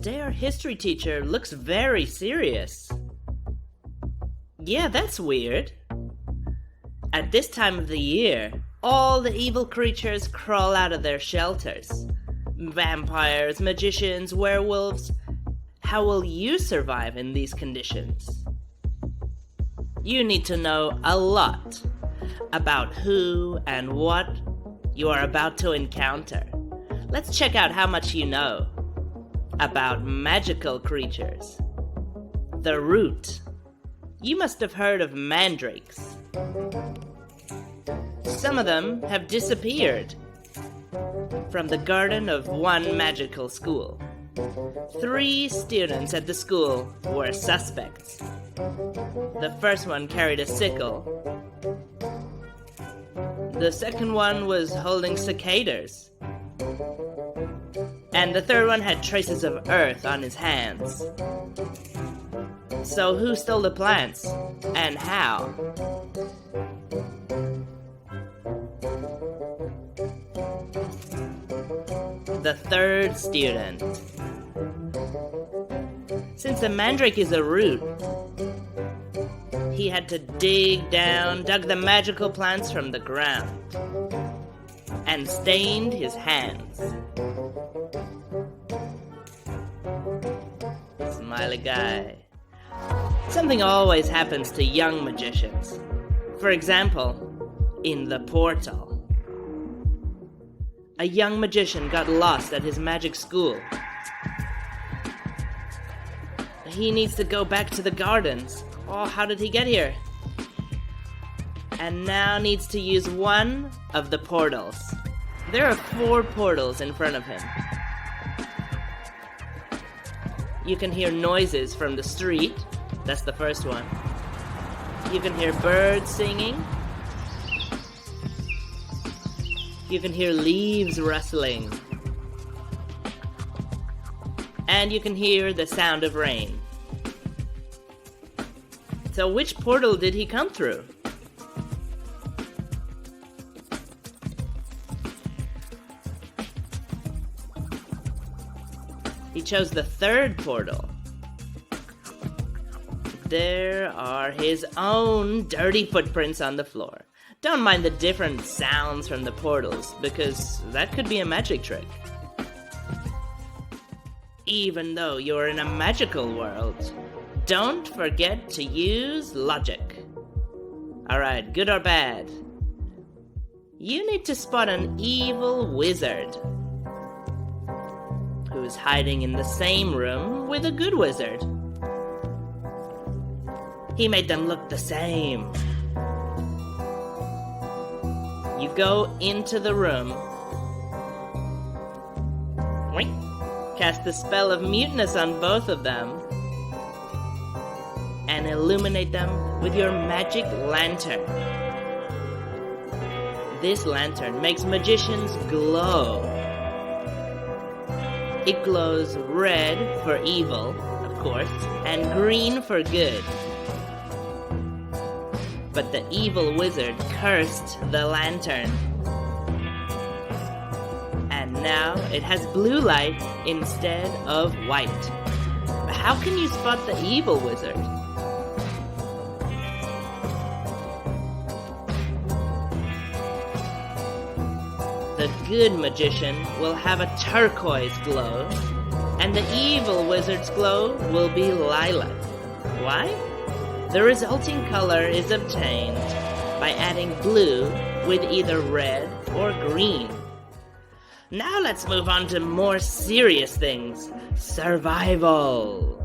Today our history teacher looks very serious. Yeah, that's weird. At this time of the year, all the evil creatures crawl out of their shelters. Vampires, magicians, werewolves. How will you survive in these conditions? You need to know a lot about who and what you are about to encounter. Let's check out how much you know about magical creatures. The root. You must have heard of mandrakes. Some of them have disappeared from the garden of one magical school. 3 students at the school were suspects. The first one carried a sickle. The second one was holding cicadas. And the third one had traces of earth on his hands. So who stole the plants? And how? The third student. Since the mandrake is a root, he had to dug the magical plants from the ground, and stained his hands. Smiley guy. Something always happens to young magicians. For example, in the portal. A young magician got lost at his magic school. He needs to go back to the gardens. Oh, how did he get here? And now needs to use one of the portals. There are 4 portals in front of him. You can hear noises from the street. That's the first one. You can hear birds singing. You can hear leaves rustling. And you can hear the sound of rain. So which portal did he come through? He chose the 3rd portal. There are his own dirty footprints on the floor. Don't mind the different sounds from the portals, because that could be a magic trick. Even though you're in a magical world, don't forget to use logic. Alright, good or bad? You need to spot an evil wizard who's hiding in the same room with a good wizard. He made them look the same. You go into the room, cast the spell of muteness on both of them, and illuminate them with your magic lantern. This lantern makes magicians glow. It glows red for evil, of course, and green for good. But the evil wizard cursed the lantern. And now it has blue light instead of white. How can you spot the evil wizard? The good magician will have a turquoise glow, and the evil wizard's glow will be lilac. Why? The resulting color is obtained by adding blue with either red or green. Now let's move on to more serious things. Survival.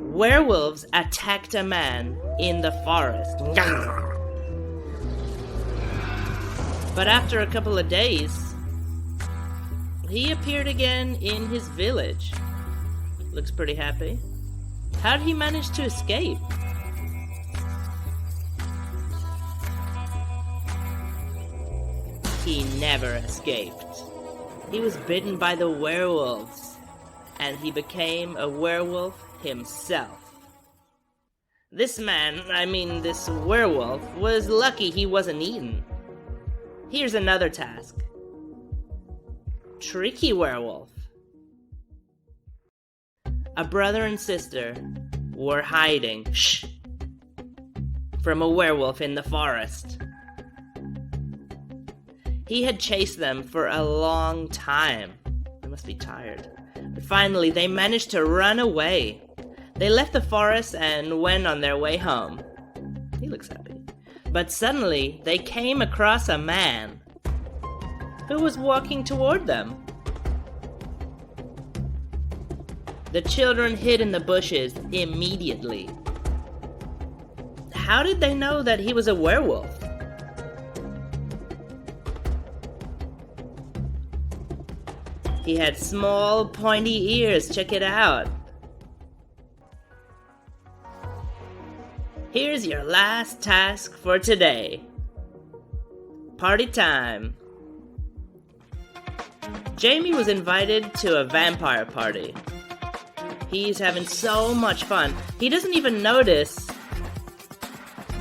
Werewolves attacked a man in the forest. But after a couple of days, he appeared again in his village. Looks pretty happy. How'd he manage to escape? He never escaped. He was bitten by the werewolves, and he became a werewolf himself. This werewolf, was lucky he wasn't eaten. Here's another task. Tricky werewolf. a brother and sister were hiding from a werewolf in the forest. He had chased them for a long time. They must be tired. But finally, they managed to run away. They left the forest and went on their way home. He looks happy. But suddenly, they came across a man who was walking toward them. The children hid in the bushes immediately. How did they know that he was a werewolf? He had small, pointy ears. Check it out. Here's your last task for today. Party time. Jamie was invited to a vampire party. He's having so much fun. He doesn't even notice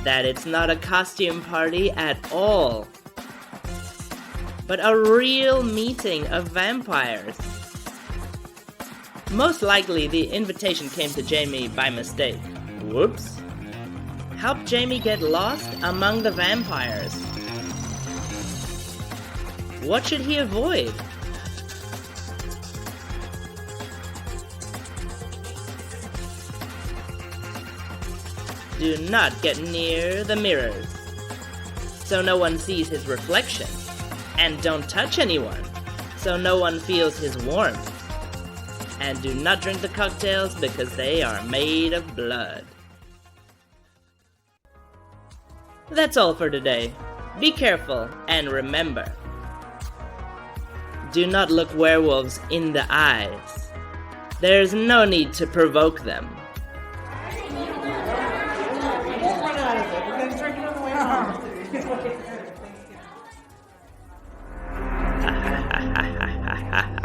that it's not a costume party at all, but a real meeting of vampires. Most likely, the invitation came to Jamie by mistake. Whoops. Help Jamie get lost among the vampires. What should he avoid? Do not get near the mirrors, so no one sees his reflection. And don't touch anyone, so no one feels his warmth. And do not drink the cocktails because they are made of blood. That's all for today. Be careful and remember, do not look werewolves in the eyes. There's no need to provoke them. Ha ha ha ha ha ha.